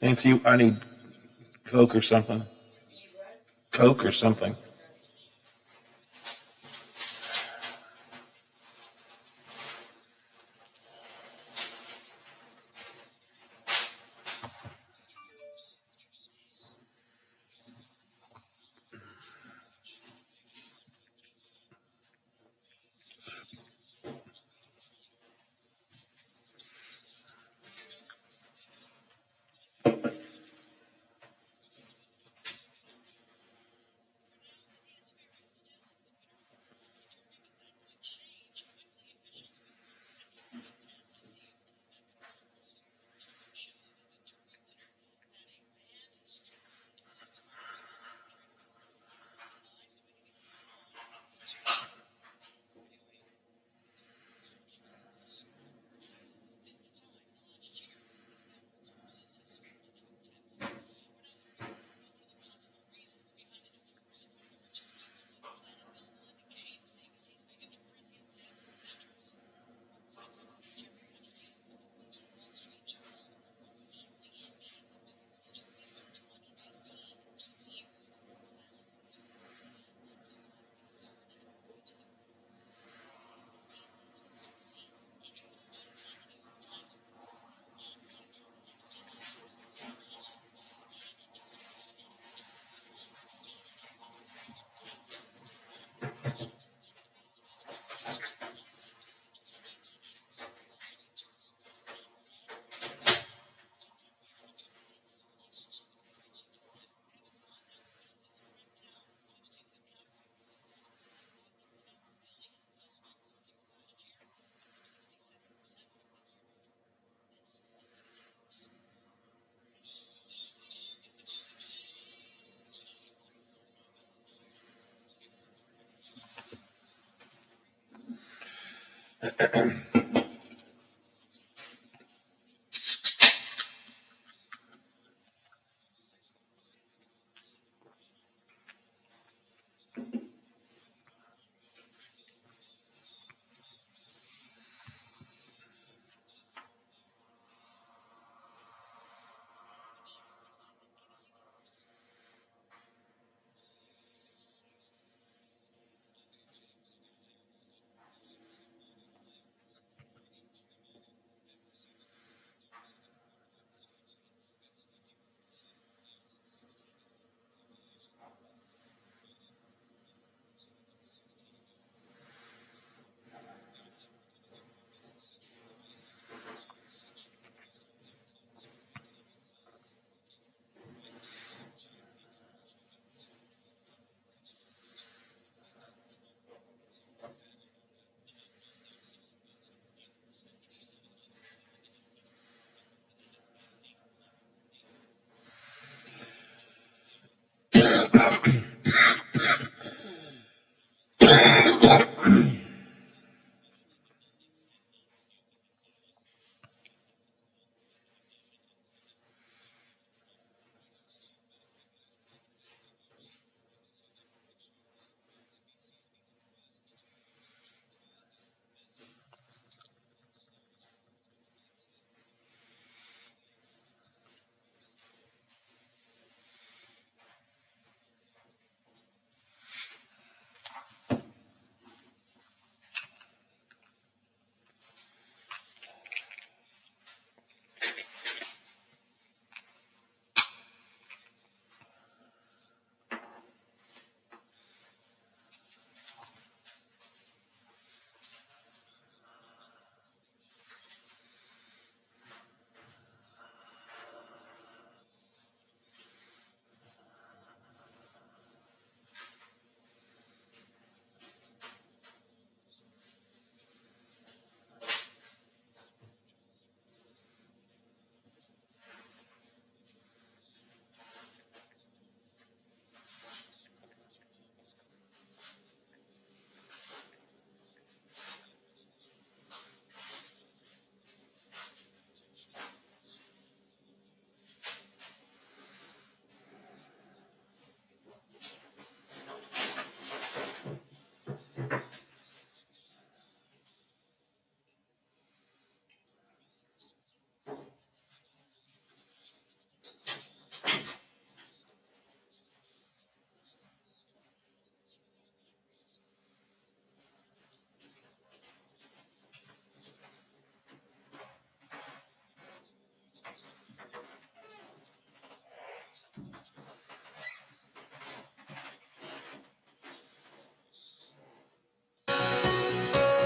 Nancy, I need Coke or something. Coke or something.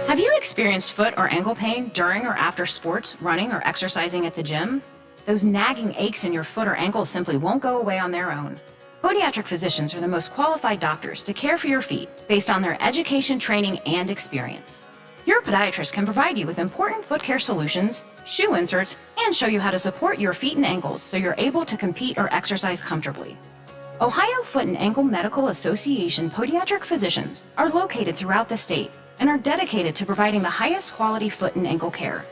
Have you experienced foot or ankle pain during or after sports, running, or exercising at the gym? Those nagging aches in your foot or ankle simply won't go away on their own. Podiatric physicians are the most qualified doctors to care for your feet based on their education, training, and experience. Your podiatrist can provide you with important foot care solutions, shoe inserts, and show you how to support your feet and ankles so you're able to compete or exercise comfortably. Ohio Foot and Ankle Medical Association podiatric physicians are located throughout the state and are dedicated to providing the highest quality foot and ankle care.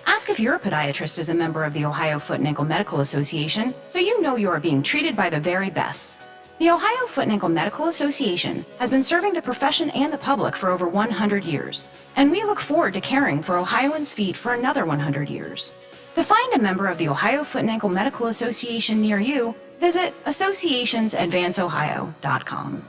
Ask if your podiatrist is a member of the Ohio Foot and Ankle Medical Association so you know you are being treated by the very best. The Ohio Foot and Ankle Medical Association has been serving the profession and the public for over 100 years, and we look forward to caring for Ohioans' feet for another 100 years. To find a member of the Ohio Foot and Ankle Medical Association near you, visit associationsadvanceohio.com.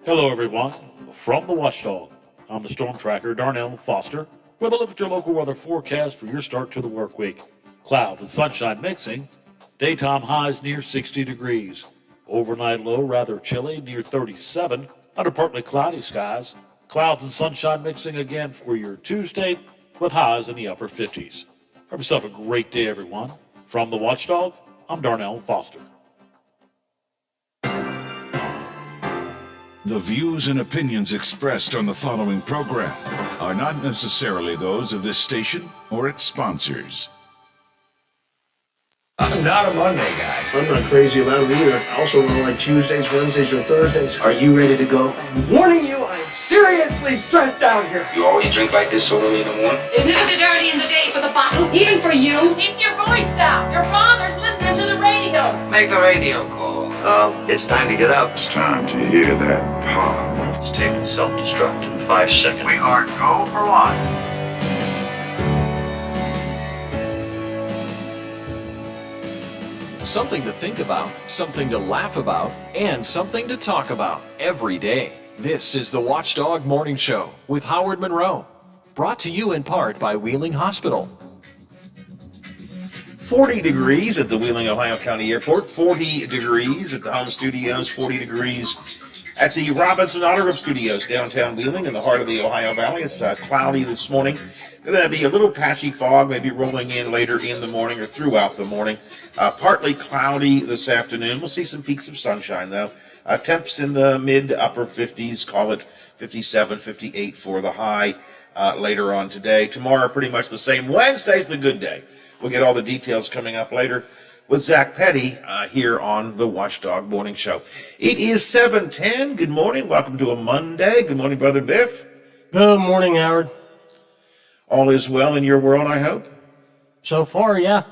Hello, everyone. From the Watchdog, I'm the Storm Tracker, Darnell Foster, with a look at your local weather forecast for your start to the work week. Clouds and sunshine mixing. Daytime highs near 60 degrees. Overnight low rather chilly, near 37. Under partly cloudy skies. Clouds and sunshine mixing again for your Tuesday, with highs in the upper 50s. Have yourself a great day, everyone. From the Watchdog, I'm Darnell Foster. The views and opinions expressed on the following program are not necessarily those of this station or its sponsors. I'm not a Monday guy. I'm not crazy about it either. I also don't like Tuesdays, Wednesdays, or Thursdays. Are you ready to go? I'm warning you, I'm seriously stressed out here. You always drink like this so early in the morning? It's not this early in the day for the bottle, even for you. Keep your voice down. Your father's listening to the radio. Make the radio call. It's time to get up. It's time to hear that pop. It's taking self-destruct in 5 seconds. We are go for one. Something to think about, something to laugh about, and something to talk about every day. This is the Watchdog Morning Show with Howard Monroe. Brought to you in part by Wheeling Hospital. 40 degrees at the Wheeling, Ohio County Airport, 40 degrees at the home studios, 40 degrees at the Robinson Auto Group Studios, downtown Wheeling in the heart of the Ohio Valley. It's cloudy this morning. Going to be a little patchy fog, maybe rolling in later in the morning or throughout the morning. Partly cloudy this afternoon. We'll see some peaks of sunshine, though. Temps in the mid to upper 50s, call it 57, 58 for the high later on today. Tomorrow, pretty much the same. Wednesday's the good day. We'll get all the details coming up later with Zach Petty here on the Watchdog Morning Show. It is 7:10. Good morning. Welcome to a Monday. Good morning, Brother Biff. Good morning, Howard. All is well in your world, I hope? So far, yeah.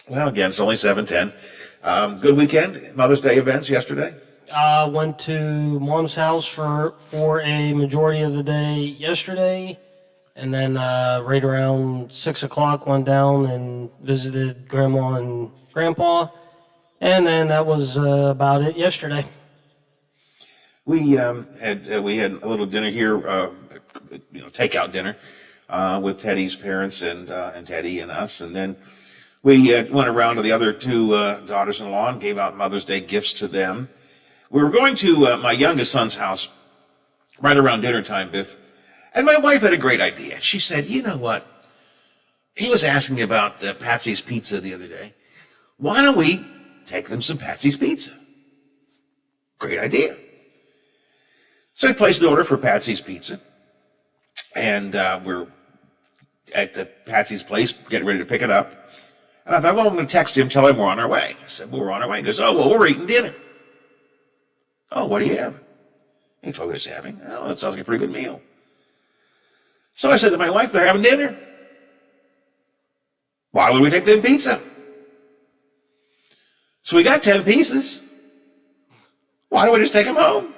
Well, again, it's only 7:10. Good weekend. Mother's Day events yesterday? Went to Mom's house for a majority of the day yesterday. And then right around 6 o'clock, went down and visited Grandma and Grandpa. And then that was about it yesterday. We had a little dinner here, takeout dinner with Teddy's parents and Teddy and us. And then we went around to the other two daughters-in-law and gave out Mother's Day gifts to them. We were going to my youngest son's house right around dinner time, Biff. And my wife had a great idea. She said, you know what? He was asking about Patsy's Pizza the other day. Why don't we take them some Patsy's Pizza? Great idea. So we placed an order for Patsy's Pizza. And we're at the Patsy's place, getting ready to pick it up. And I thought, well, I'm going to text him, tell him we're on our way. I said, well, we're on our way. He goes, oh, well, we're eating dinner. Oh, what do you have? He told me he's having. Oh, that sounds like a pretty good meal. So I said to my wife, they're having dinner. Why would we take them pizza? So we got 10 pieces. Why don't we just take them home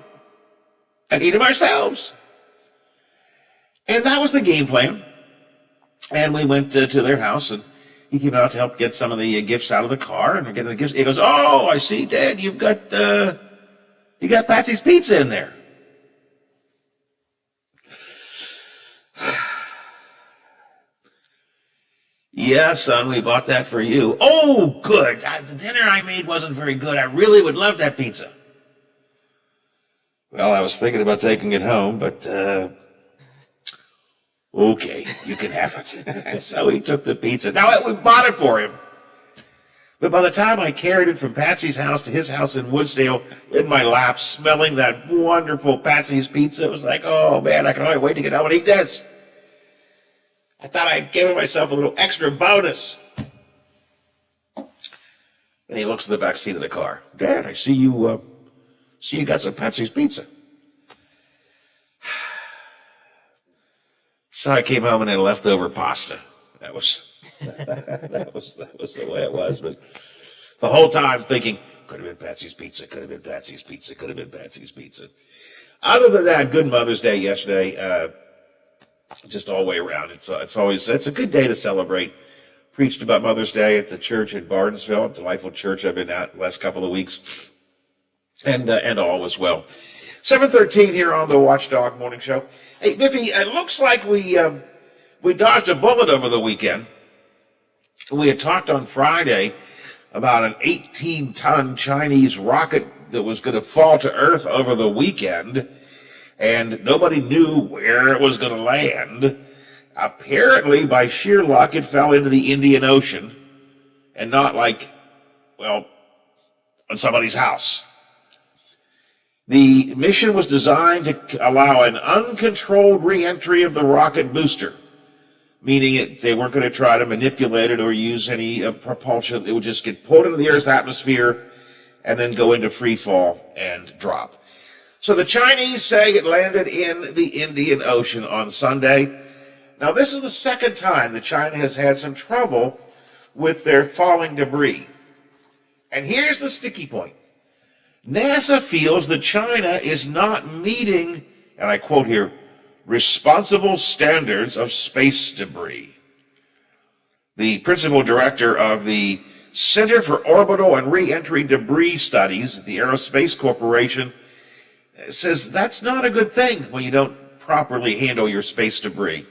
and eat them ourselves? And that was the game plan. And we went to their house, and he came out to help get some of the gifts out of the car. And we're getting the gifts. He goes, oh, I see, Dad, you got Patsy's Pizza in there. Yeah, son, we bought that for you. Oh, good. The dinner I made wasn't very good. I really would love that pizza. Well, I was thinking about taking it home, but okay, you can have it. So he took the pizza. Now, we bought it for him. But by the time I carried it from Patsy's house to his house in Woodsdale in my lap, smelling that wonderful Patsy's pizza, it was like, oh man, I can hardly wait to get home and eat this. I thought I'd given myself a little extra bonus. And he looks in the back seat of the car. Dad, I see you got some Patsy's pizza. So I came home and had leftover pasta. That was that was the way it was. But the whole time thinking, could have been Patsy's pizza, could have been Patsy's pizza, could have been Patsy's pizza. Other than that, good Mother's Day yesterday. Just all the way around. It's a good day to celebrate. Preached about Mother's Day at the church in Barnesville, a delightful church I've been at the last couple of weeks. And all was well. 7:13 here on the Watchdog Morning Show. Hey, Biffy, it looks like we dodged a bullet over the weekend. We had talked on Friday about an 18-ton Chinese rocket that was going to fall to Earth over the weekend, and nobody knew where it was going to land. Apparently, by sheer luck, it fell into the Indian Ocean, and not on somebody's house. The mission was designed to allow an uncontrolled re-entry of the rocket booster, meaning they weren't going to try to manipulate it or use any propulsion. It would just get pulled into the Earth's atmosphere and then go into free fall and drop. So the Chinese say it landed in the Indian Ocean on Sunday. Now, this is the second time that China has had some trouble with their falling debris. And here's the sticky point. NASA feels that China is not meeting, and I quote here, responsible standards of space debris. The principal director of the Center for Orbital and Re-Entry Debris Studies at the Aerospace Corporation says that's not a good thing when you don't properly handle your space debris.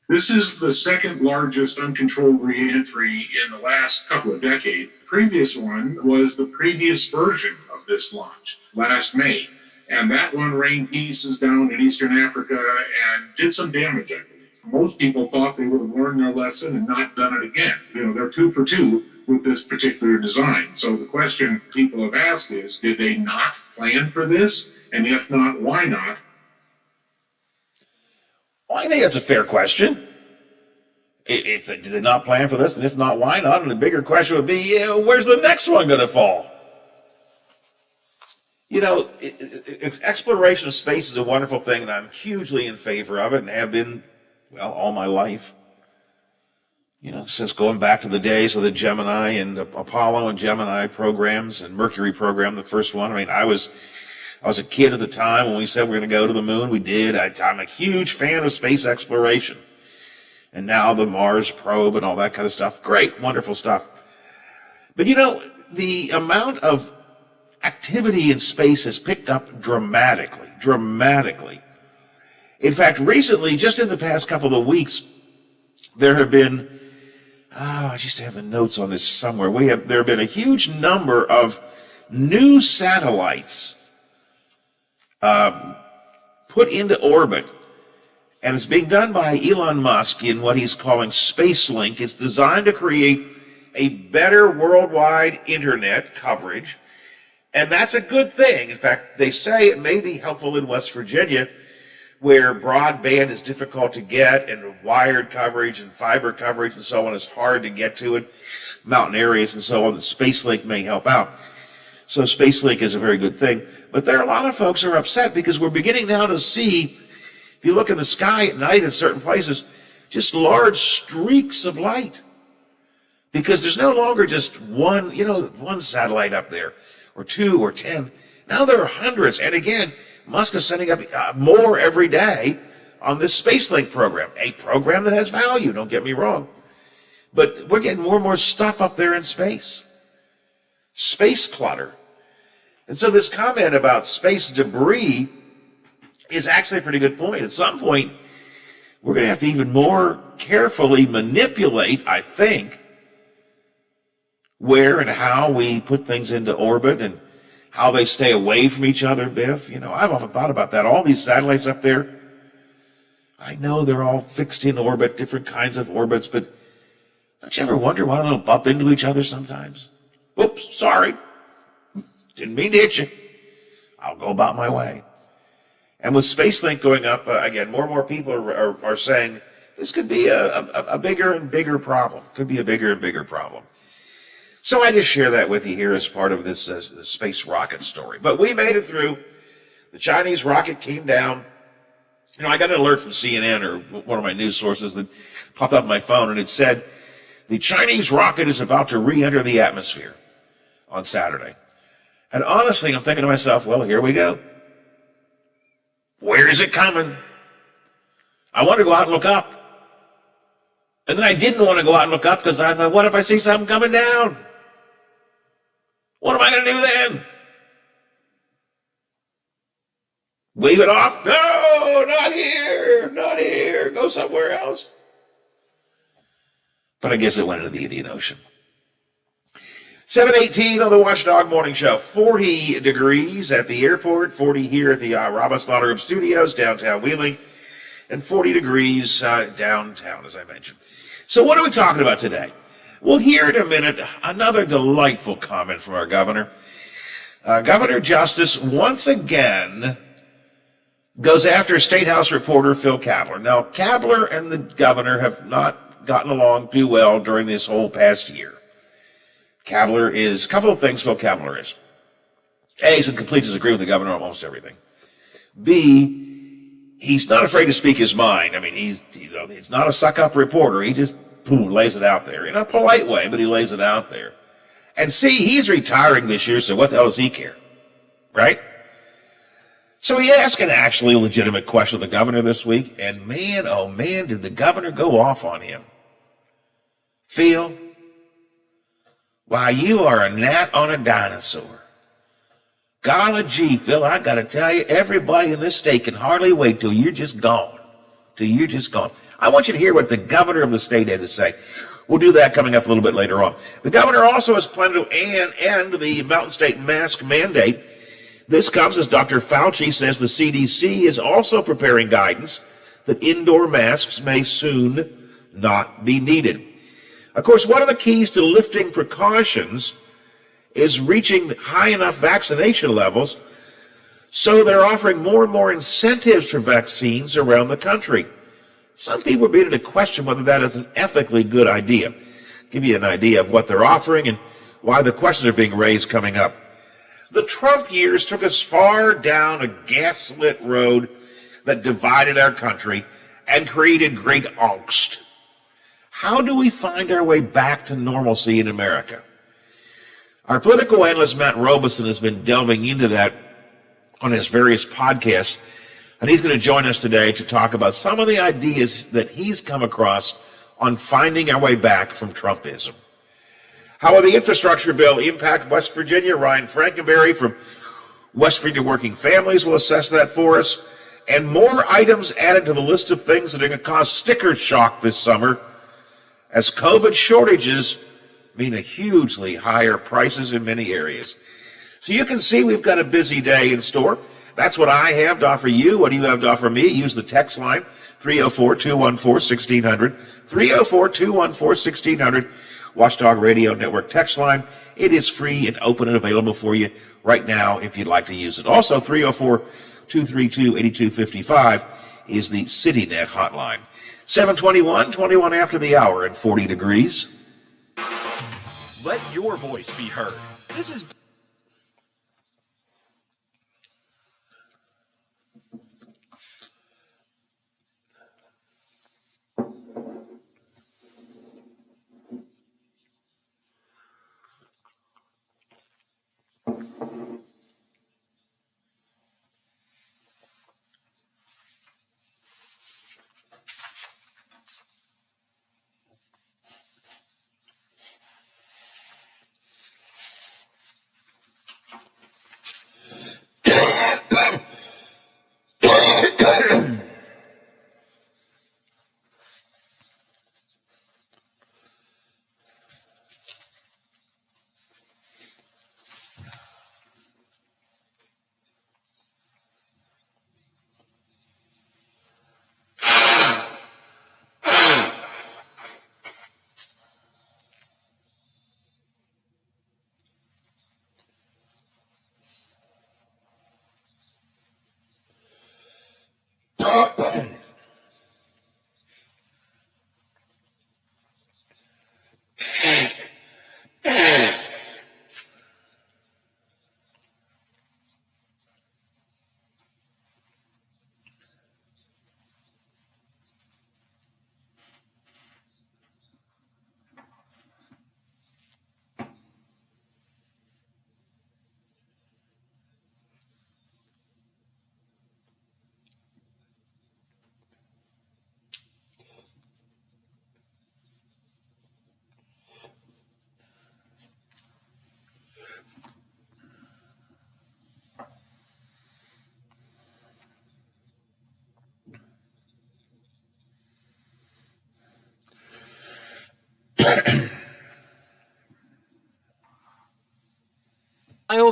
This is the second largest uncontrolled re-entry in the last couple of decades. The previous one was the previous version of this launch last May. And that one rained pieces down in Eastern Africa and did some damage, I believe. Most people thought they would have learned their lesson and not done it again. They're 2 for 2 with this particular design. So the question people have asked is, did they not plan for this? And if not, why not? Well, I think that's a fair question. Did they not plan for this? And if not, why not? And the bigger question would be, where's the next one going to fall? Exploration of space is a wonderful thing, and I'm hugely in favor of it and have been, all my life. Since going back to the days of the Gemini and the Apollo and Gemini programs and Mercury program, the first one. I was a kid at the time when we said we're going to go to the moon. We did. I'm a huge fan of space exploration. And now the Mars probe and all that kind of stuff. Great, wonderful stuff. But the amount of activity in space has picked up dramatically. In fact, recently, just in the past couple of weeks, there have been, I used to have the notes on this somewhere. There have been a huge number of new satellites put into orbit, and it's being done by Elon Musk in what he's calling SpaceLink. It's designed to create a better worldwide internet coverage, and that's a good thing. In fact, they say it may be helpful in West Virginia, where broadband is difficult to get, and wired coverage and fiber coverage and so on is hard to get to it, mountain areas and so on. The SpaceLink may help out. So SpaceLink is a very good thing. But there are a lot of folks who are upset because we're beginning now to see, if you look in the sky at night in certain places, just large streaks of light. Because there's no longer just one satellite up there, or 2 or 10. Now there are hundreds. And again, Musk is sending up more every day on this SpaceLink program, a program that has value, don't get me wrong. But we're getting more and more stuff up there in space. Space clutter. And so this comment about space debris is actually a pretty good point. At some point, we're going to have to even more carefully manipulate, I think, where and how we put things into orbit and how they stay away from each other, Biff. You know, I've often thought about that. All these satellites up there, I know they're all fixed in orbit, different kinds of orbits, but don't you ever wonder why they don't bump into each other sometimes? Oops, sorry. Didn't mean to hit you. I'll go about my way. And with SpaceLink going up, again, more and more people are saying this could be a bigger and bigger problem. Could be a bigger and bigger problem. So I just share that with you here as part of this space rocket story. But we made it through. The Chinese rocket came down. You know, I got an alert from CNN or one of my news sources that popped up on my phone, and it said, the Chinese rocket is about to re-enter the atmosphere on Saturday. And honestly, I'm thinking to myself, well, here we go. Where is it coming? I wanted to go out and look up. And then I didn't want to go out and look up because I thought, what if I see something coming down? What am I going to do then? Wave it off? No, not here, not here. Go somewhere else. But I guess it went into the Indian Ocean. 7:18 on the Watchdog Morning Show. 40 degrees at the airport, 40 here at the Robert Slaughter Group Studios, downtown Wheeling, and 40 degrees downtown, as I mentioned. So what are we talking about today? We'll hear in a minute another delightful comment from our governor. Governor Justice once again goes after State House reporter Phil Kapler. Now, Kapler and the governor have not gotten along too well during this whole past year. Kapler is a couple of things Phil Kapler is. A, he's in complete disagreement with the governor on almost everything. B, he's not afraid to speak his mind. I mean, he's not a suck-up reporter. He just lays it out there in a polite way, but he lays it out there. And C, he's retiring this year, so what the hell does he care? Right? So he asked an actually legitimate question of the governor this week, and man, oh man, did the governor go off on him. Phil, why, you are a gnat on a dinosaur. Golly gee, Phil, I got to tell you, everybody in this state can hardly wait till you're just gone. Till you're just gone. I want you to hear what the governor of the state had to say. We'll do that coming up a little bit later on. The governor also has planned to end the Mountain State mask mandate. This comes as Dr. Fauci says the CDC is also preparing guidance that indoor masks may soon not be needed. Of course, one of the keys to lifting precautions is reaching high enough vaccination levels, so they're offering more and more incentives for vaccines around the country. Some people are beginning to question whether that is an ethically good idea. Give you an idea of what they're offering and why the questions are being raised coming up. The Trump years took us far down a gaslit road that divided our country and created great angst. How do we find our way back to normalcy in America? Our political analyst, Matt Robeson, has been delving into that on his various podcasts, and he's going to join us today to talk about some of the ideas that he's come across on finding our way back from Trumpism. How will the infrastructure bill impact West Virginia? Ryan Frankenberry from West Virginia Working Families will assess that for us. And more items added to the list of things that are going to cause sticker shock this summer as COVID shortages mean a hugely higher prices in many areas. So you can see we've got a busy day in store. That's what I have to offer you. What do you have to offer me? Use the text line, 304-214-1600, 304-214-1600, Watchdog Radio Network text line. It is free and open and available for you right now if you'd like to use it. Also, 304-232-8255 is the CityNet hotline. 7:21 after the hour and 40 degrees. Let your voice be heard. This is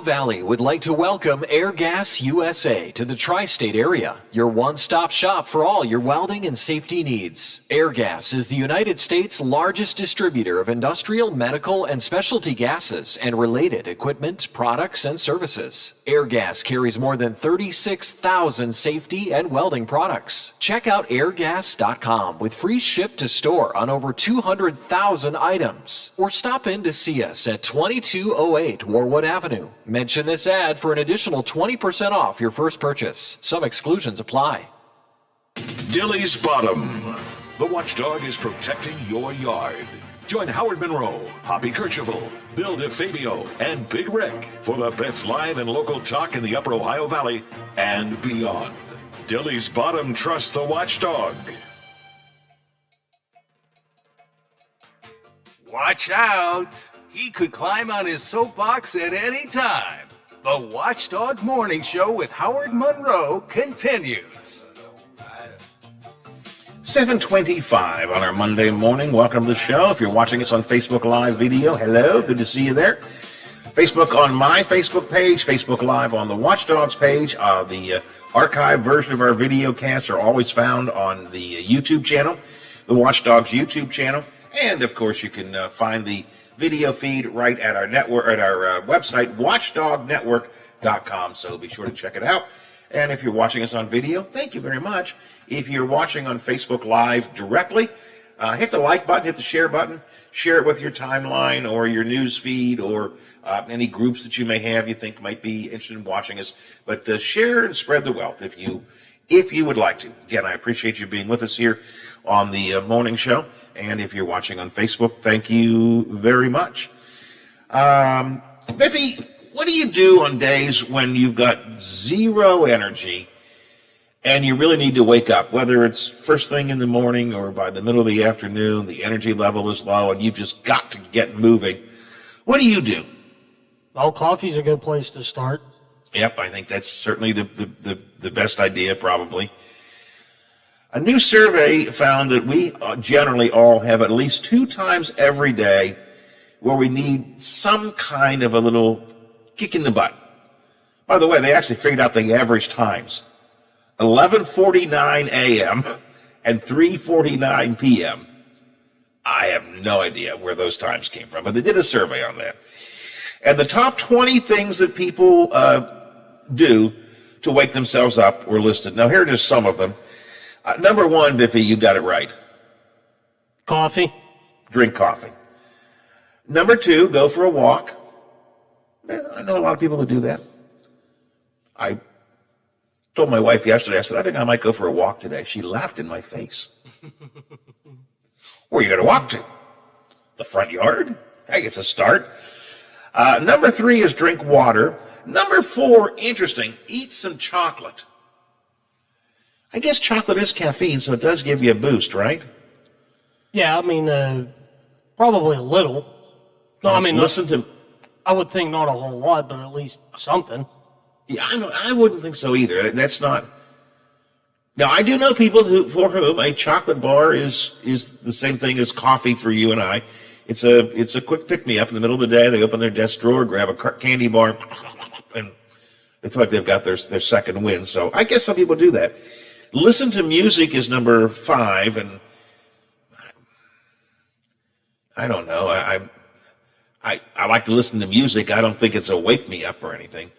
Valley would like to welcome Airgas USA to the tri-state area, your one-stop shop for all your welding and safety needs. Airgas is the United States' largest distributor of industrial, medical, and specialty gases and related equipment, products, and services. Airgas carries more than 36,000 safety and welding products. Check out airgas.com with free ship to store on over 200,000 items. Or stop in to see us at 2208 Warwood Avenue. Mention this ad for an additional 20% off your first purchase. Some exclusions apply. Dilly's Bottom. The watchdog is protecting your yard. Join Howard Monroe, Hoppy Kercheval, Bill DeFabio, and Big Rick for the best live and local talk in the Upper Ohio Valley and beyond. Dilly's Bottom trusts the watchdog. Watch out! He could climb on his soapbox at any time. The Watchdog Morning Show with Howard Monroe continues. 7:25 on our Monday morning. Welcome to the show. If you're watching us on Facebook Live video, hello, good to see you there. Facebook on my Facebook page, Facebook Live on the Watchdogs page. The archived version of our video casts are always found on the YouTube channel, the Watchdogs YouTube channel. And, of course, you can find the video feed right at our network, at our website, watchdognetwork.com. So be sure to check it out. And if you're watching us on video, thank you very much. If you're watching on Facebook Live directly, hit the like button, hit the share button, share it with your timeline or your news feed or any groups that you may have you think might be interested in watching us. But share and spread the wealth if you would like to. Again, I appreciate you being with us here on the morning show. And if you're watching on Facebook, thank you very much. Biffy, what do you do on days when you've got zero energy and you really need to wake up, whether it's first thing in the morning or by the middle of the afternoon, the energy level is low and you've just got to get moving? What do you do? Well, coffee's a good place to start. Yep, I think that's certainly the best idea, probably. A new survey found that we generally all have at least 2 times every day where we need some kind of a little kick in the butt. By the way, they actually figured out the average times. 11:49 a.m. and 3:49 p.m. I have no idea where those times came from, but they did a survey on that. And the top 20 things that people do to wake themselves up were listed. Now, here are just some of them. Number 1, Biffy, you got it right. Coffee. Drink coffee. Number 2, go for a walk. I know a lot of people that do that. I told my wife yesterday, I said, I think I might go for a walk today. She laughed in my face. Where are you going to walk to? The front yard? Hey, it's a start. Number 3 is drink water. Number 4, interesting, eat some chocolate. I guess chocolate is caffeine, so it does give you a boost, right? Yeah, I mean, probably a little. No, I mean, listen to. I would think not a whole lot, but at least something. Yeah, I wouldn't think so either. That's not. Now, I do know people for whom a chocolate bar is the same thing as coffee for you and I. It's a quick pick me up in the middle of the day. They open their desk drawer, grab a candy bar, and they feel like they've got their second win. So I guess some people do that. Listen to music is number 5, and I don't know. I like to listen to music. I don't think it's a wake me up or anything.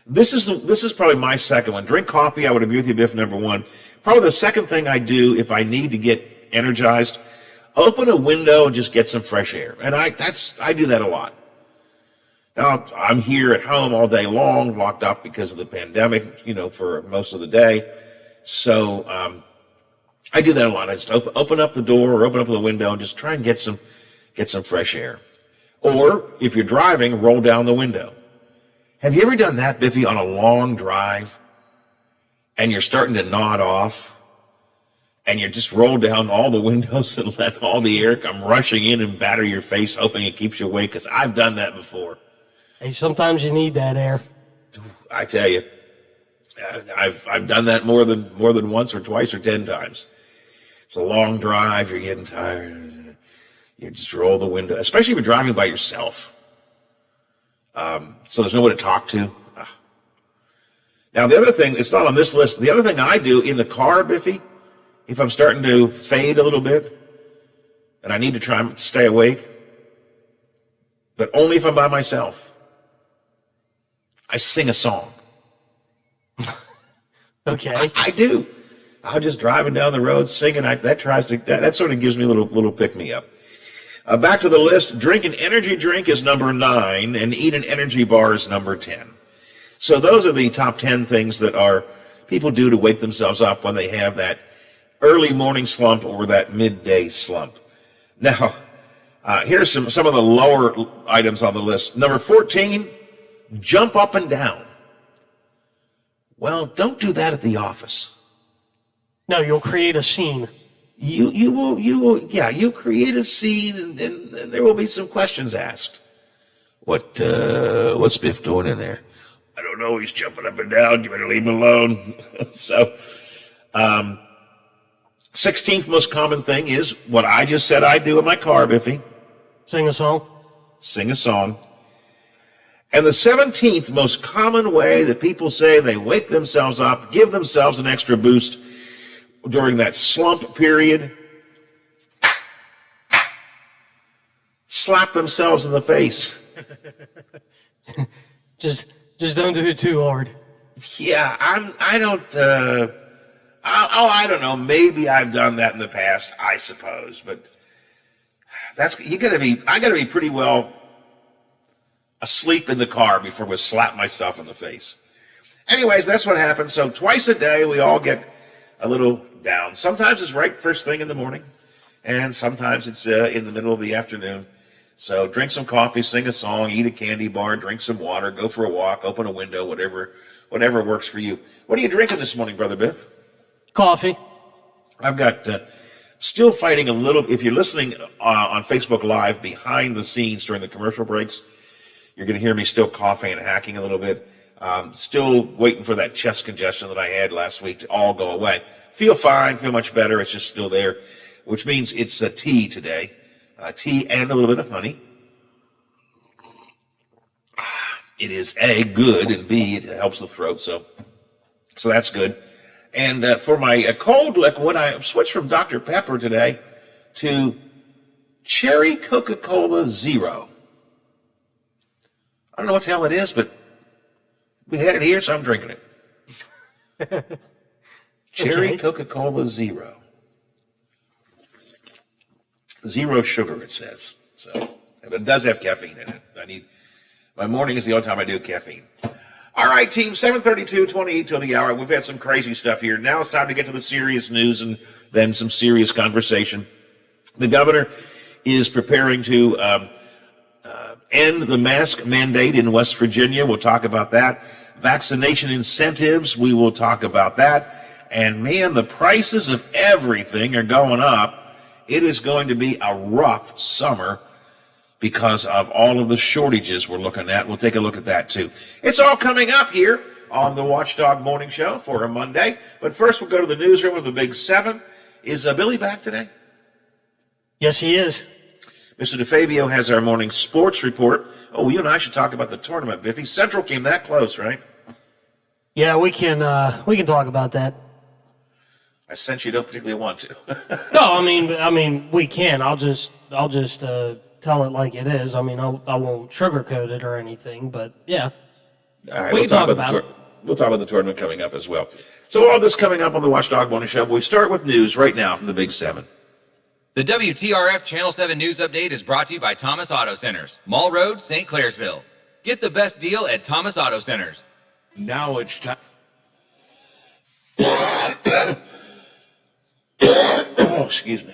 This is probably my second one. Drink coffee. I would agree with you, Biff. Number 1. Probably the second thing I do if I need to get energized, open a window and just get some fresh air. And I do that a lot. Now I'm here at home all day long, locked up because of the pandemic, for most of the day. So I do that a lot. I just open up the door or open up the window and just try and get some fresh air. Or if you're driving, roll down the window. Have you ever done that, Biffy, on a long drive and you're starting to nod off and you just roll down all the windows and let all the air come rushing in and batter your face, hoping it keeps you awake? Because I've done that before. Hey, sometimes you need that air. I tell you. I've done that more than once or twice or 10 times. It's a long drive. You're getting tired. You just roll the window, especially if you're driving by yourself. So there's no one to talk to. Now, the other thing, it's not on this list. The other thing I do in the car, Biffy, if I'm starting to fade a little bit and I need to try and stay awake, but only if I'm by myself, I sing a song. Okay. I do. I'm just driving down the road singing. That sort of gives me a little pick me up. Back to the list. Drink an energy drink is number 9, and eat an energy bar is number 10. So those are the top 10 things that people do to wake themselves up when they have that early morning slump or that midday slump. Now, here's some of the lower items on the list. Number 14, jump up and down. Well, don't do that at the office. No, you'll create a scene. You will create a scene, and there will be some questions asked. What's Biff doing in there? I don't know. He's jumping up and down. You better leave him alone. So, 16th most common thing is what I just said I do in my car, Biffy. Sing a song. Sing a song. And the 17th most common way that people say they wake themselves up, give themselves an extra boost during that slump period, slap themselves in the face. Just don't do it too hard. Yeah, I don't know. Maybe I've done that in the past, I suppose, but I gotta be pretty well asleep in the car before we slap myself in the face. Anyways, that's what happens. So twice a day, we all get a little down. Sometimes it's right first thing in the morning, and sometimes it's in the middle of the afternoon. So drink some coffee, sing a song, eat a candy bar, drink some water, go for a walk, open a window, whatever works for you. What are you drinking this morning, Brother Biff? Coffee. I've got still fighting a little. If you're listening on Facebook Live behind the scenes during the commercial breaks, you're going to hear me still coughing and hacking a little bit. Still waiting for that chest congestion that I had last week to all go away. Feel fine, feel much better. It's just still there, which means it's a tea today. Tea and a little bit of honey. It is A, good, and B, it helps the throat, so that's good. And for my cold liquid, I switched from Dr. Pepper today to Cherry Coca-Cola Zero. I don't know what the hell it is, but we had it here, so I'm drinking it. Cherry Coca-Cola Zero. Zero sugar, it says. So, but it does have caffeine in it. My morning is the only time I do caffeine. All right, team, 7:32, 28 till the hour. We've had some crazy stuff here. Now it's time to get to the serious news and then some serious conversation. The governor is preparing to end the mask mandate in West Virginia. We'll talk about that. Vaccination incentives, we will talk about that. And man, the prices of everything are going up. It is going to be a rough summer because of all of the shortages we're looking at. We'll take a look at that too. It's all coming up here on the Watchdog Morning Show for a Monday. But first, we'll go to the newsroom of the Big Seven. Is Billy back today? Yes, he is. Mr. DeFabio has our morning sports report. Oh, you and I should talk about the tournament, Biffy. Central came that close, right? Yeah, we can talk about that. I sense you don't particularly want to. No, I mean, we can. I'll just tell it like it is. I mean, I won't sugarcoat it or anything, but yeah. All right, we'll talk about it. We'll talk about the tournament coming up as well. So all this coming up on the Watchdog Morning Show. We start with news right now from the Big Seven. The WTRF Channel 7 News Update is brought to you by Thomas Auto Centers, Mall Road, St. Clairsville. Get the best deal at Thomas Auto Centers. Now it's time. Oh, excuse me.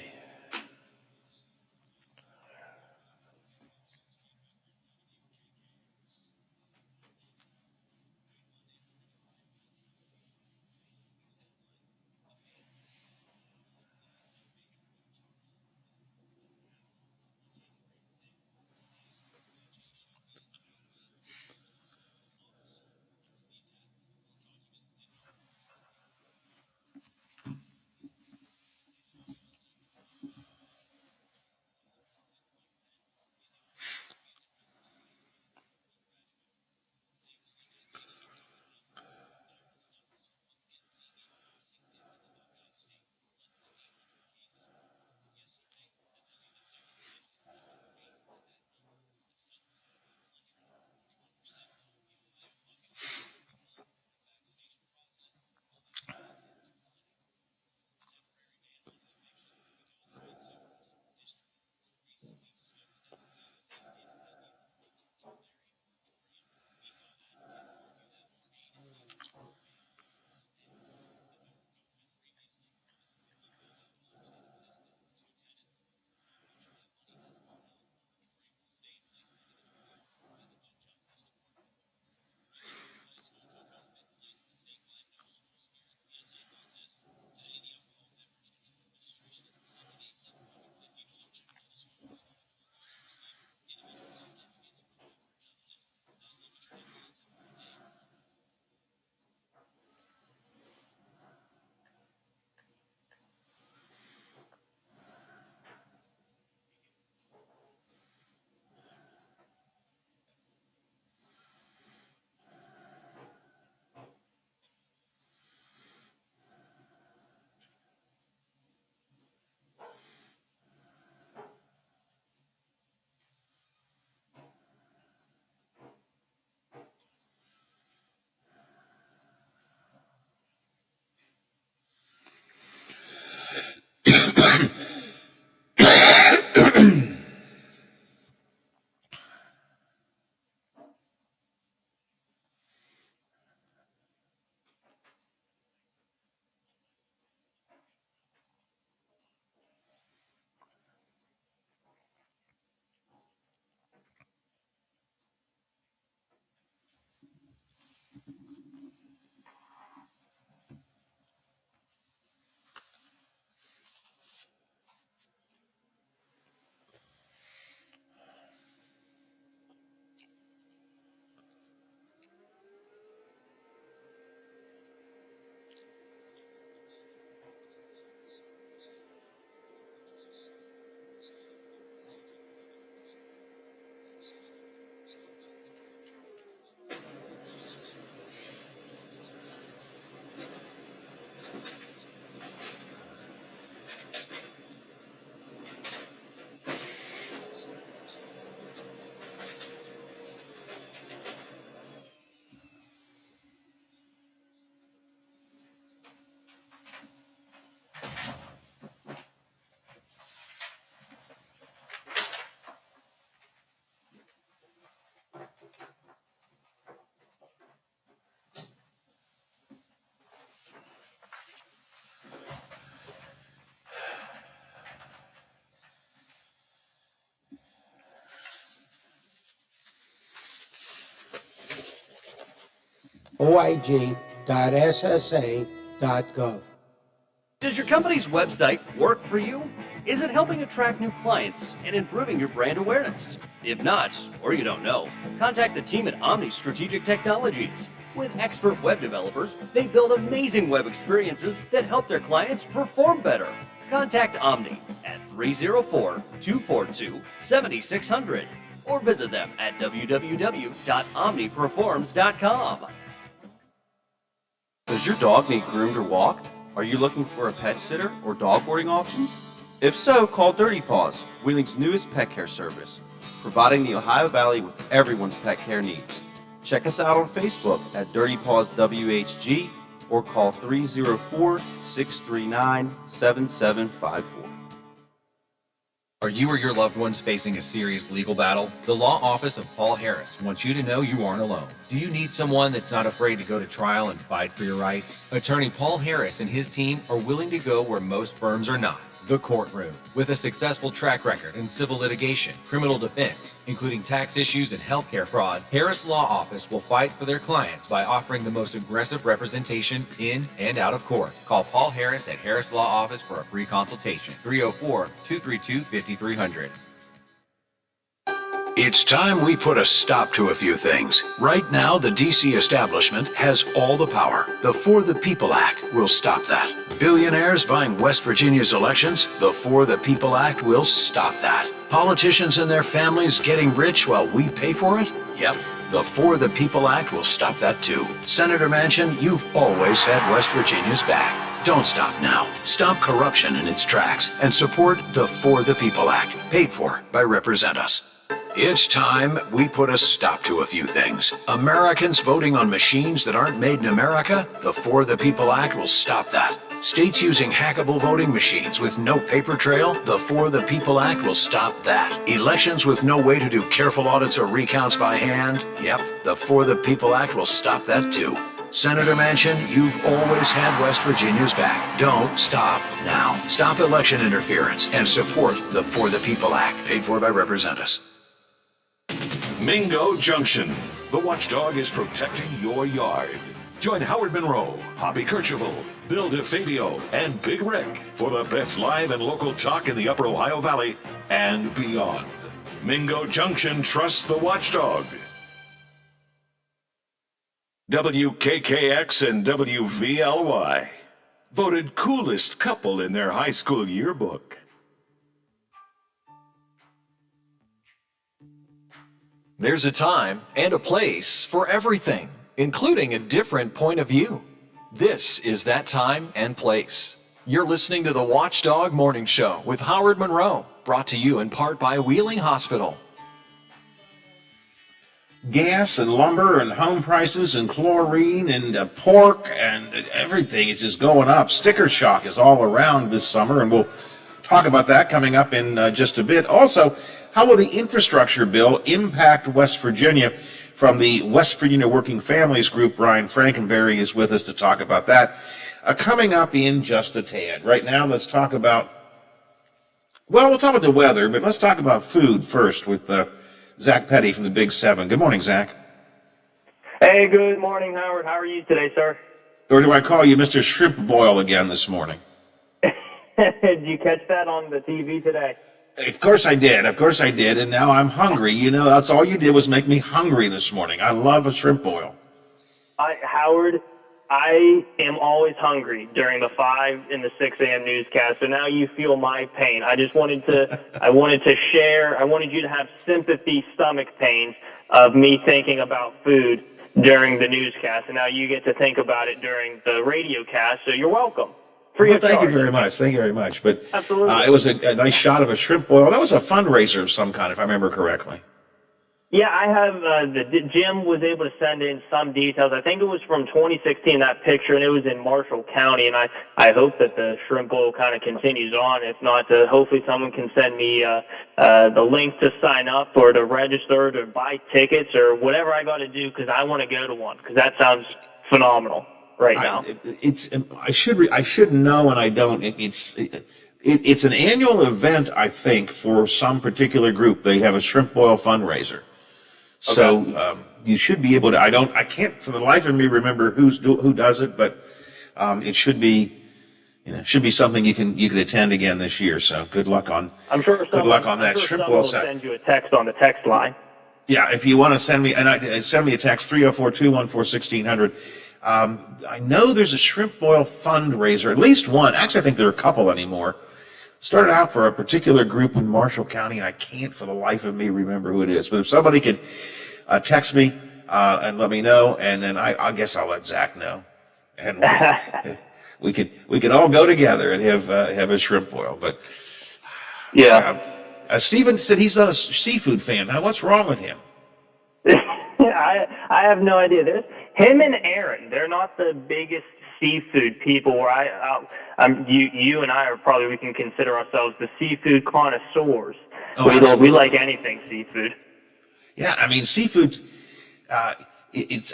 oig.ssa.gov. Does your company's website work for you? Is it helping attract new clients and improving your brand awareness? If not, or you don't know, contact the team at Omni Strategic Technologies. With expert web developers, they build amazing web experiences that help their clients perform better. Contact Omni at 304-242-7600 or visit them at www.omniperforms.com. Does your dog need groomed or walked? Are you looking for a pet sitter or dog boarding options? If so, call Dirty Paws, Wheeling's newest pet care service, providing the Ohio Valley with everyone's pet care needs. Check us out on Facebook at Dirty Paws WHG or call 304-639-7754. Are you or your loved ones facing a serious legal battle? The law office of Paul Harris wants you to know you aren't alone. Do you need someone that's not afraid to go to trial and fight for your rights? Attorney Paul Harris and his team are willing to go where most firms are not. The courtroom. With a successful track record in civil litigation, criminal defense, including tax issues and healthcare fraud, Harris Law Office will fight for their clients by offering the most aggressive representation in and out of court. Call Paul Harris at Harris Law Office for a free consultation. 304-232-5300. It's time we put a stop to a few things. Right now, the DC establishment has all the power. The For the People Act will stop that. Billionaires buying West Virginia's elections? The For the People Act will stop that. Politicians and their families getting rich while we pay for it? Yep. The For the People Act will stop that too. Senator Manchin, you've always had West Virginia's back. Don't stop now. Stop corruption in its tracks and support the For the People Act, paid for by Represent Us. It's time we put a stop to a few things. Americans voting on machines that aren't made in America? The For the People Act will stop that. States using hackable voting machines with no paper trail? The For the People Act will stop that. Elections with no way to do careful audits or recounts by hand? Yep, the For the People Act will stop that too. Senator Manchin, you've always had West Virginia's back. Don't stop now. Stop election interference and support the For the People Act, paid for by Represent Us. Mingo Junction. The watchdog is protecting your yard. Join Howard Monroe, Hoppy Kercheval, Bill DeFabio, and Big Rick for the best live and local talk in the Upper Ohio Valley and beyond. Mingo Junction trusts the watchdog. WKKX and WVLY voted coolest couple in their high school yearbook. There's a time and a place for everything, including a different point of view. This is that time and place. You're listening to the Watchdog Morning Show with Howard Monroe, brought to you in part by Wheeling Hospital. Gas and lumber and home prices and chlorine and pork and everything is just going up. Sticker shock is all around this summer, and we'll talk about that coming up in just a bit. Also, how will the infrastructure bill impact West Virginia? From the West Virginia Working Families Group, Ryan Frankenberry is with us to talk about that. Coming up in just a tad. Right now, let's talk about, well, we'll talk about the weather, but let's talk about food first with Zach Petty from the Big Seven. Good morning, Zach. Hey, good morning, Howard. How are you today, sir? Or do I call you Mr. Shrimp Boil again this morning? Did you catch that on the TV today? Of course I did. And now I'm hungry. You know, that's all you did was make me hungry this morning. I love a shrimp boil. Howard, I am always hungry during the 5 and the 6 a.m. newscast, so now you feel my pain. I just wanted to, I wanted you to have sympathy stomach pains of me thinking about food during the newscast, and now you get to think about it during the radio cast, so you're welcome. Well, thank you very much. But absolutely, it was a nice shot of a shrimp boil. That was a fundraiser of some kind, if I remember correctly. Yeah, I have. Jim was able to send in some details. I think it was from 2016, that picture, and it was in Marshall County. And I hope that the shrimp bowl kind of continues on. If not, hopefully someone can send me the link to sign up or to register, to buy tickets, or whatever I got to do, because I want to go to one, because that sounds phenomenal right now. I should know, and I don't. It's an annual event, I think, for some particular group. They have a shrimp boil fundraiser. So you should be able to. I can't for the life of me remember who does it, but it should be. It should be something you can attend again this year. So good luck on. I'm sure good luck on that. Shrimp Boil will set. send you a text on the text line. Yeah, if you want to send me send me a text 304-214-1600. I know there's a shrimp boil fundraiser, at least one. Actually, I think there are a couple anymore. Started out for a particular group in Marshall County, and I can't for the life of me remember who it is. But if somebody could text me and let me know, and then I guess I'll let Zach know, and we could all go together and have a shrimp boil. But Steven said he's not a seafood fan. Now, what's wrong with him? I have no idea. There's him and Aaron. They're not the biggest seafood people. Where you and I are probably, we can consider ourselves the seafood connoisseurs. We like anything seafood. Yeah, I mean seafood. It's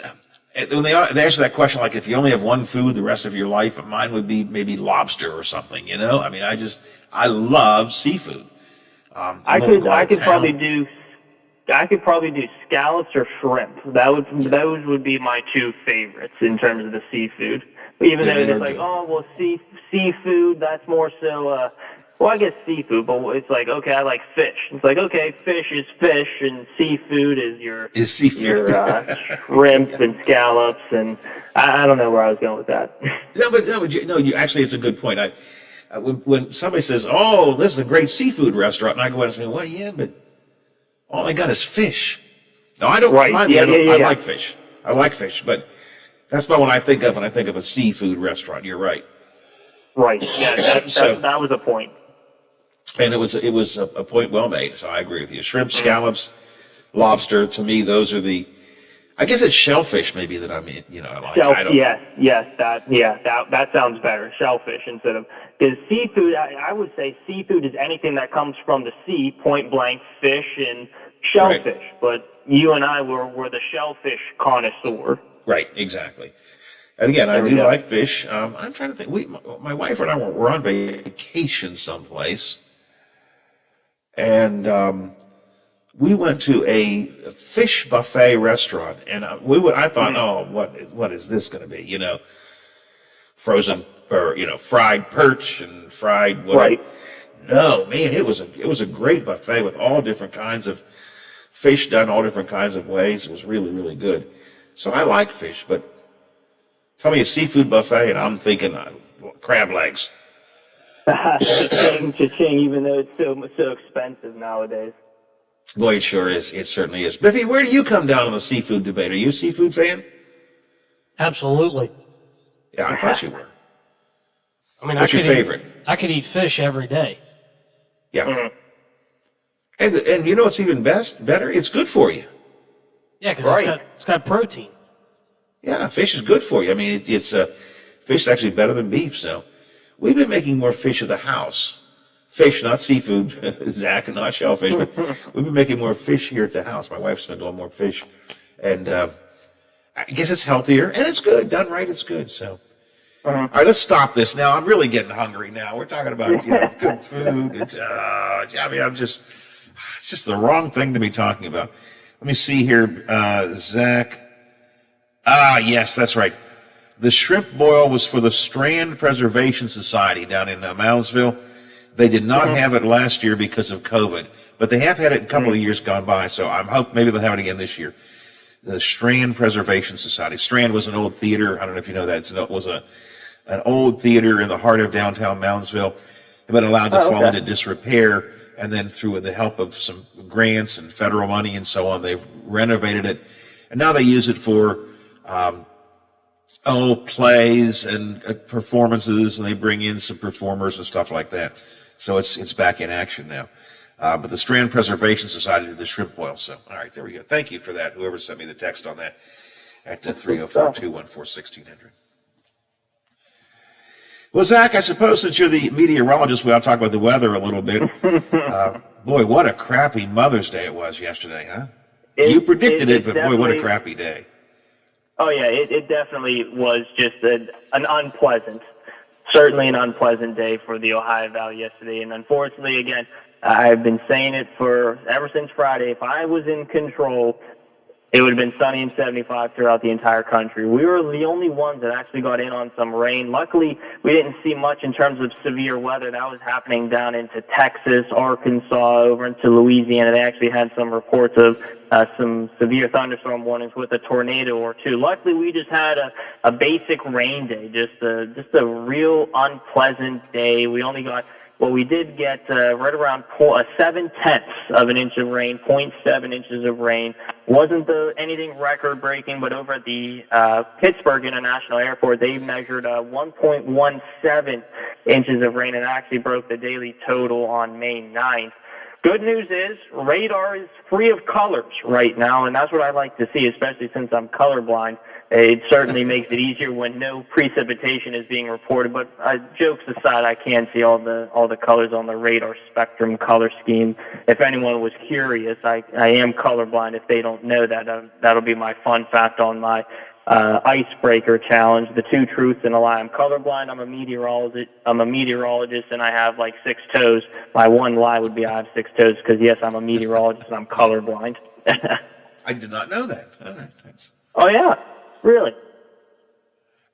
when they answer that question, like if you only have one food the rest of your life, mine would be maybe lobster or something. I mean, I love seafood. I could probably do scallops or shrimp. Those would be my two favorites in terms of the seafood. Even though it's like, seafood, that's more so. Well, I guess seafood, but it's like, okay, I like fish. It's like, okay, fish is fish, and seafood is seafood. Your shrimp and scallops, and I don't know where I was going with that. No, actually, it's a good point. When somebody says, "Oh, this is a great seafood restaurant," and I go and say, "Well, yeah, but all I got is fish." No, I don't mind. I like fish. I like fish, but that's not what I think of when I think of a seafood restaurant. You're right. Right. Yeah, that was a point. And it was a point well made. So I agree with you. Shrimp, scallops, lobster. To me, those are the. I guess it's shellfish maybe that I mean. I like. Yes. That sounds better. Shellfish instead of because seafood. I would say seafood is anything that comes from the sea. Point blank, fish and shellfish. Right. But you and I were the shellfish connoisseur. Right. Exactly. And again, I do like fish. I'm trying to think. My wife and I were on vacation someplace, and we went to a fish buffet restaurant. And I thought, oh, what is this going to be? Frozen or fried perch and fried whatever. Right. No, man, it was a great buffet with all different kinds of fish done all different kinds of ways. It was really, really good. So I like fish, but. Tell me a seafood buffet, and I'm thinking crab legs. Cha-ching, even though it's so expensive nowadays. Boy, it sure is. It certainly is. Biffy, where do you come down on the seafood debate? Are you a seafood fan? Absolutely. Yeah, I thought you were. I mean, what's your favorite? I could eat fish every day. Yeah. Mm-hmm. And you know what's even better? It's good for you. Yeah, because it's got protein. Yeah, fish is good for you. I mean, fish is actually better than beef. So we've been making more fish at the house. Fish, not seafood, Zach, and not shellfish. But we've been making more fish here at the house. My wife's been doing more fish. And I guess it's healthier, and it's good. Done right, it's good. So, all right, let's stop this now. I'm really getting hungry now. We're talking about good food. It's just the wrong thing to be talking about. Let me see here, Zach. Yes, that's right. The shrimp boil was for the Strand Preservation Society down in Moundsville. They did not have it last year because of COVID, but they have had it a couple of years gone by, so I'm hoping maybe they'll have it again this year. The Strand Preservation Society. Strand was an old theater. I don't know if you know that. It was an old theater in the heart of downtown Moundsville. They've been allowed to fall into disrepair, and then through the help of some grants and federal money and so on, they've renovated it, and now they use it for plays and performances, and they bring in some performers and stuff like that. So it's back in action now. But the Strand Preservation Society did the shrimp boil. So, all right, there we go. Thank you for that, whoever sent me the text on that at 304-214-1600. Well, Zach, I suppose since you're the meteorologist, we ought to talk about the weather a little bit. Boy, what a crappy Mother's Day it was yesterday, huh? You predicted it, but boy, what a crappy day. Oh, yeah, it definitely was just an certainly an unpleasant day for the Ohio Valley yesterday. And unfortunately, again, I've been saying it ever since Friday. If I was in control, it would have been sunny and 75 throughout the entire country. We were the only ones that actually got in on some rain. Luckily, we didn't see much in terms of severe weather. That was happening down into Texas, Arkansas, over into Louisiana. They actually had some reports of some severe thunderstorm warnings with a tornado or two. Luckily, we just had a basic rain day, just a real unpleasant day. We only got, well, we did get right around 7/10 of an inch of rain, 0.7 inches of rain. Wasn't anything record-breaking, but over at the Pittsburgh International Airport, they measured 1.17 inches of rain and actually broke the daily total on May 9th. Good news is radar is free of colors right now, and that's what I like to see, especially since I'm colorblind. It certainly makes it easier when no precipitation is being reported. But jokes aside, I can see all the colors on the radar spectrum color scheme. If anyone was curious, I am colorblind. If they don't know that, that'll be my fun fact on my icebreaker challenge. The 2 truths and a lie. I'm colorblind. I'm a meteorologist, and I have like 6 toes. My one lie would be I have 6 toes because yes, I'm a meteorologist and I'm colorblind. I did not know that. All right, thanks. Oh yeah. Really?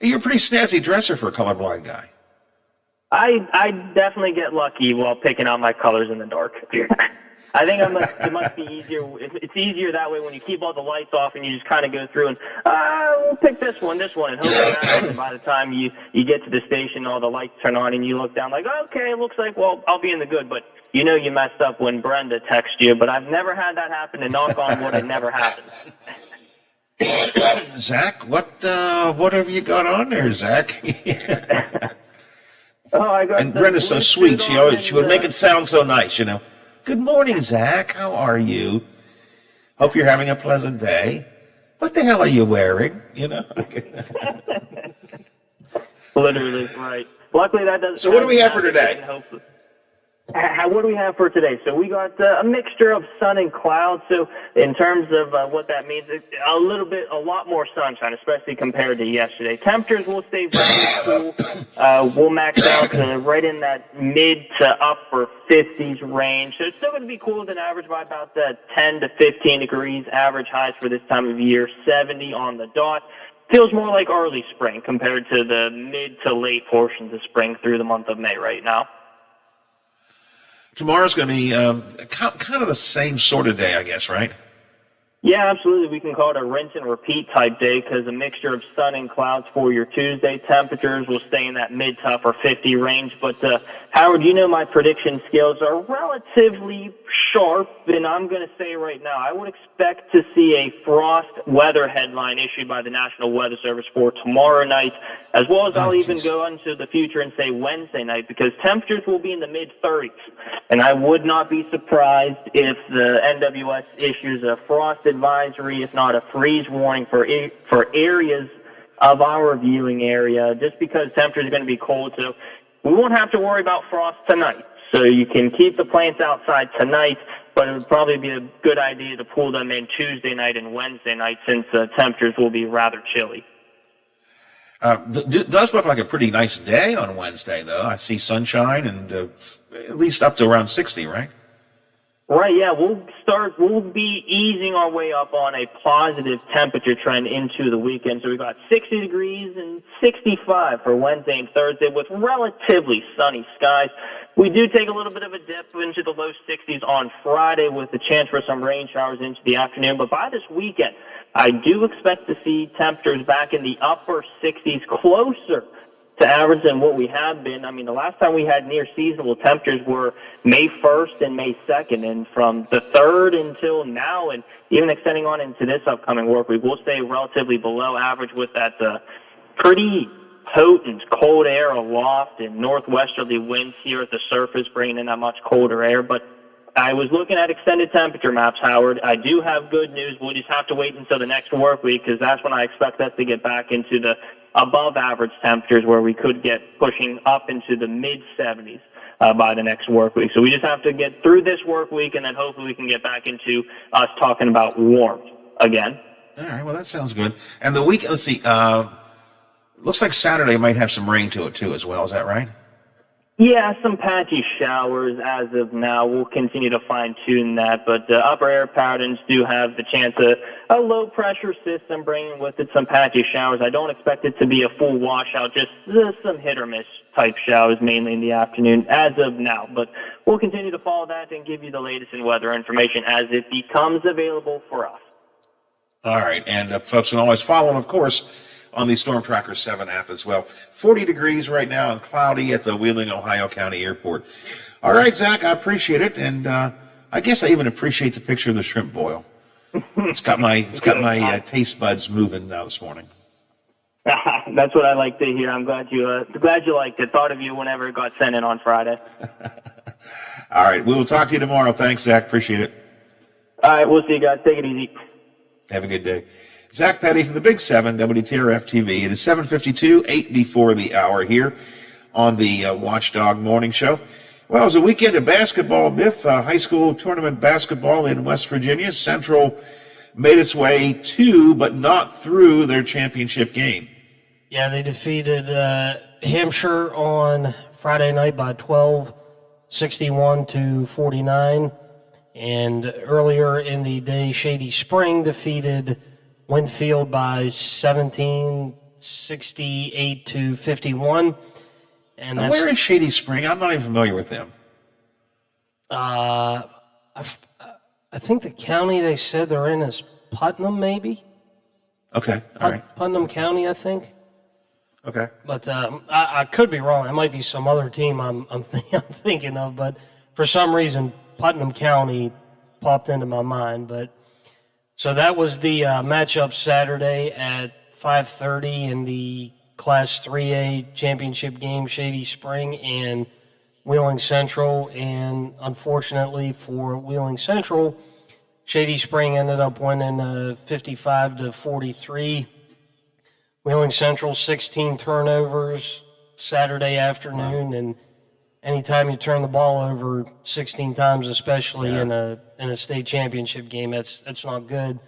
You're a pretty snazzy dresser for a colorblind guy. I definitely get lucky while picking out my colors in the dark. I think it must be easier. It's easier that way when you keep all the lights off and you just kind of go through and we'll pick this one, and hope that by the time you get to the station, all the lights turn on and you look down like, okay, it looks like, well, I'll be in the good. But you know you messed up when Brenda texts you. But I've never had that happen, and knock on wood, it never happens. Zach, what have you got on there, Zach? I got. And Brenda's so sweet. She would make it sound so nice, you know. Good morning, Zach. How are you? Hope you're having a pleasant day. What the hell are you wearing? You know. Literally, right. Luckily, that doesn't. So, what do we have for today? What do we have for today? So we got a mixture of sun and clouds. So in terms of what that means, a lot more sunshine, especially compared to yesterday. Temperatures will stay very cool. We'll max out to right in that mid to upper 50s range. So it's still going to be cooler than average by about 10 to 15 degrees. Average highs for this time of year, 70 on the dot. Feels more like early spring compared to the mid to late portions of spring through the month of May right now. Tomorrow's going to be kind of the same sort of day, I guess, right? Yeah, absolutely. We can call it a rinse and repeat type day because a mixture of sun and clouds for your Tuesday. Temperatures will stay in that mid to upper 50 range. But Howard, you know my prediction skills are relatively sharp, and I'm going to say right now, I would expect to see a frost weather headline issued by the National Weather Service for tomorrow night, as well as I'll even go into the future and say Wednesday night, because temperatures will be in the mid-30s. And I would not be surprised if the NWS issues a frost advisory, if not a freeze warning for areas of our viewing area, just because temperatures are going to be cold. So we won't have to worry about frost tonight. So you can keep the plants outside tonight, but it would probably be a good idea to pull them in Tuesday night and Wednesday night since temperatures will be rather chilly. Does look like a pretty nice day on Wednesday, though. I see sunshine and at least up to around 60, right? Right, yeah. We'll be easing our way up on a positive temperature trend into the weekend. So we got 60 degrees and 65 for Wednesday and Thursday with relatively sunny skies. We do take a little bit of a dip into the low 60s on Friday with the chance for some rain showers into the afternoon. But by this weekend, I do expect to see temperatures back in the upper 60s, closer to average than what we have been. I mean, the last time we had near seasonable temperatures were May 1st and May 2nd, and from the 3rd until now, and even extending on into this upcoming work week, we'll stay relatively below average with that pretty potent cold air aloft and northwesterly winds here at the surface, bringing in that much colder air. But I was looking at extended temperature maps, Howard. I do have good news. We'll just have to wait until the next work week, because that's when I expect us to get back into the above average temperatures, where we could get pushing up into the mid-70s by the next work week. So we just have to get through this work week, and then hopefully we can get back into us talking about warmth again. All right, well, that sounds good. And the week, let's see, looks like Saturday might have some rain to it, too, as well. Is that right? Yeah, some patchy showers as of now. We'll continue to fine-tune that, but upper air patterns do have the chance of a low-pressure system bringing with it some patchy showers. I don't expect it to be a full washout, just some hit-or-miss type showers, mainly in the afternoon as of now. But we'll continue to follow that and give you the latest in weather information as it becomes available for us. All right, and folks can always follow, of course, on the Storm Tracker 7 app as well. 40 degrees right now and cloudy at the Wheeling, Ohio County Airport. All right, Zach, I appreciate it, and I guess I even appreciate the picture of the shrimp boil. It's got my taste buds moving now this morning. That's what I like to hear. I'm glad you liked it. Thought of you whenever it got sent in on Friday. All right, we will talk to you tomorrow. Thanks, Zach. Appreciate it. All right, we'll see you guys. Take it easy. Have a good day. Zach Petty from the Big 7, WTRF TV. It is 7:52, 8 before the hour here on the Watchdog Morning Show. Well, it was a weekend of basketball, Biff. High school tournament basketball in West Virginia. Central made its way to, but not through, their championship game. Yeah, they defeated Hampshire on Friday night by 12, 61-49. And earlier in the day, Shady Spring defeated Winfield by 17, 68-51. And now, where is Shady Spring? I'm not even familiar with them. I think the county they said they're in is Putnam, maybe. Okay, all right. Putnam County, I think. Okay. But I could be wrong. It might be some other team I'm thinking of. But for some reason, Putnam County popped into my mind. But so that was the matchup Saturday at 5:30 in the Class 3A championship game, Shady Spring and Wheeling Central. And unfortunately for Wheeling Central, Shady Spring ended up winning 55-43. Wheeling Central, 16 turnovers Saturday afternoon. And anytime you turn the ball over 16 times, especially in a state championship game, that's not good.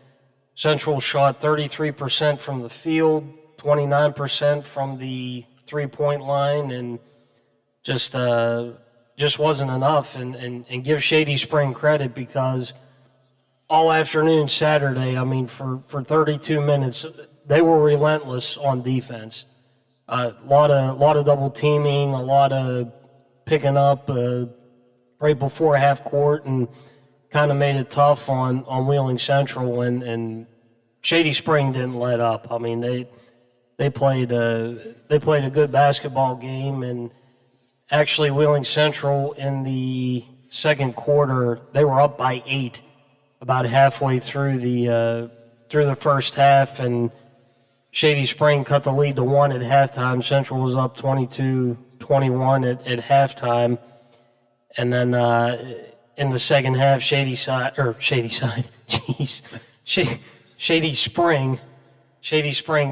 Central shot 33% from the field, 29% from the three-point line, and just wasn't enough. And give Shady Spring credit, because all afternoon Saturday, I mean, for 32 minutes, they were relentless on defense. A lot of double teaming, a lot of picking up right before half court, and kind of made it tough on Wheeling Central, and Shady Spring didn't let up. I mean, they played a good basketball game, and actually Wheeling Central in the second quarter, they were up by 8 about halfway through the first half, and Shady Spring cut the lead to 1 at halftime. Central was up 22-21 at halftime. And then in the second half, Shady Spring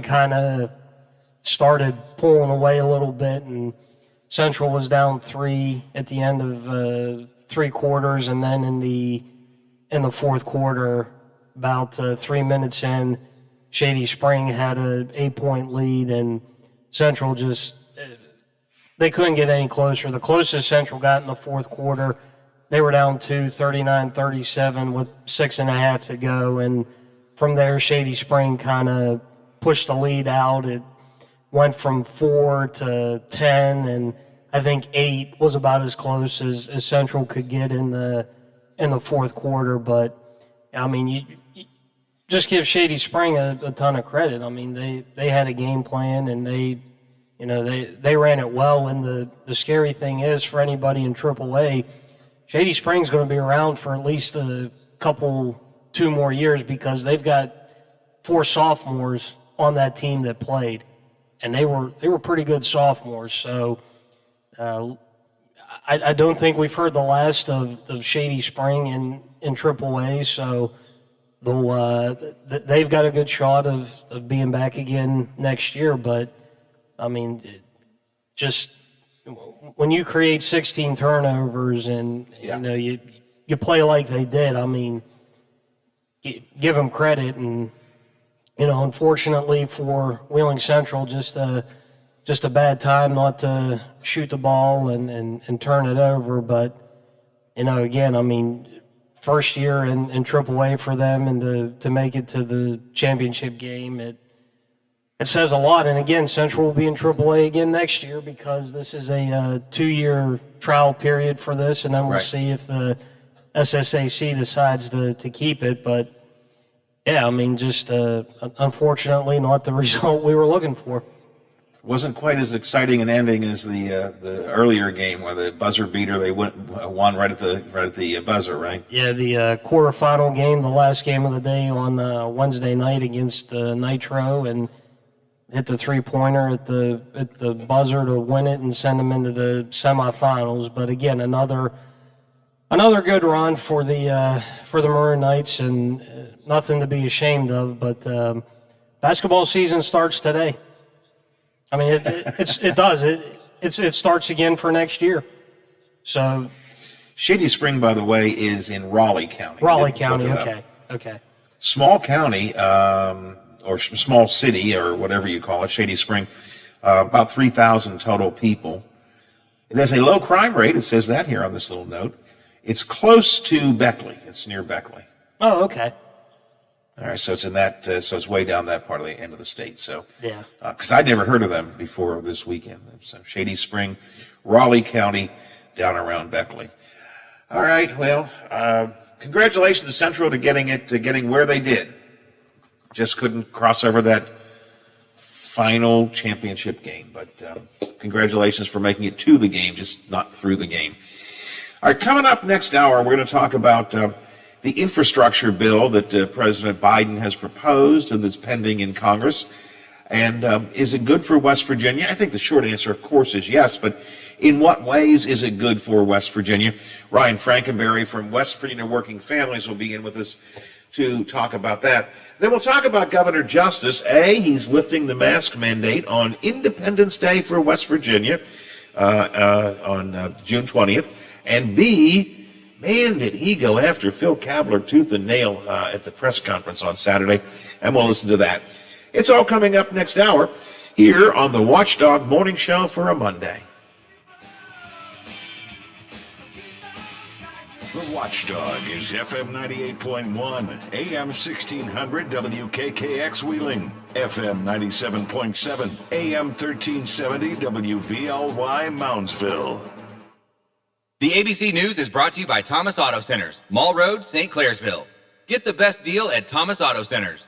kind of started pulling away a little bit, and Central was down 3 at the end of 3 quarters. And then in the fourth quarter, about 3 minutes in, Shady Spring had an 8-point lead, and Central just they couldn't get any closer. The closest Central got in the fourth quarter, they were down 2, 39-37 with 6.5 to go. And from there, Shady Spring kind of pushed the lead out. It went from 4 to 10, and I think 8 was about as close as Central could get in the fourth quarter. But I mean, you just give Shady Spring a ton of credit. I mean, they had a game plan, and they ran it well. And the scary thing is, for anybody in AAA, Shady Spring's going to be around for at least a couple, 2 more years, because they've got 4 sophomores on that team that played, and they were pretty good sophomores. So I don't think we've heard the last of Shady Spring in AAA. So they've got a good shot of being back again next year. But I mean, just when you create 16 turnovers and you play like they did, I mean, give them credit. And unfortunately for Wheeling Central, just a just a bad time not to shoot the ball and turn it over. But, again, I mean, first year in AAA for them, and to make it to the championship game, it says a lot. And again, Central will be in AAA again next year because this is a 2-year trial period for this, and then we'll see if the SSAC decides to keep it. But yeah, I mean, just unfortunately not the result we were looking for. Wasn't quite as exciting an ending as the earlier game where the buzzer beater they won right at the buzzer, right? Yeah, the quarterfinal game, the last game of the day on Wednesday night against Nitro, and hit the 3-pointer at the buzzer to win it and send them into the semifinals. But again, another good run for the Maroon Knights, and nothing to be ashamed of. But basketball season starts today. I mean, it does. It starts again for next year. So, Shady Spring, by the way, is in Raleigh County. Raleigh County, okay. Small county, or small city, or whatever you call it, Shady Spring, about 3,000 total people. It has a low crime rate. It says that here on this little note. It's close to Beckley. It's near Beckley. Oh, okay. All right, so it's in that. So it's way down that part of the end of the state. So, yeah, because I'd never heard of them before this weekend. So Shady Spring, Raleigh County, down around Beckley. All right, well, congratulations to Central to getting where they did. Just couldn't cross over that final championship game, but congratulations for making it to the game, just not through the game. All right, coming up next hour, we're going to talk about the infrastructure bill that President Biden has proposed and that's pending in Congress. And is it good for West Virginia? I think the short answer, of course, is yes, but in what ways is it good for West Virginia? Ryan Frankenberry from West Virginia Working Families will be in with us to talk about that. Then we'll talk about Governor Justice. A, he's lifting the mask mandate on Independence Day for West Virginia on June 20th. And B, man, did he go after Phil Kabler tooth and nail at the press conference on Saturday. And we'll listen to that. It's all coming up next hour here on the Watchdog Morning Show for a Monday. The Watchdog is FM 98.1, AM 1600 WKKX Wheeling, FM 97.7, AM 1370 WVLY Moundsville. The ABC News is brought to you by Thomas Auto Centers, Mall Road, St. Clairsville. Get the best deal at Thomas Auto Centers.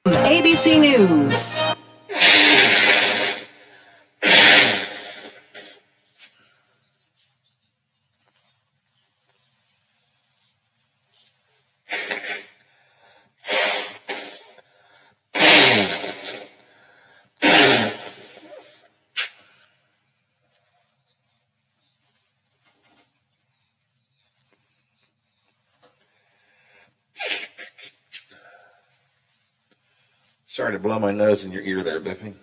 ABC News. Sorry to blow my nose in your ear there, Biffy.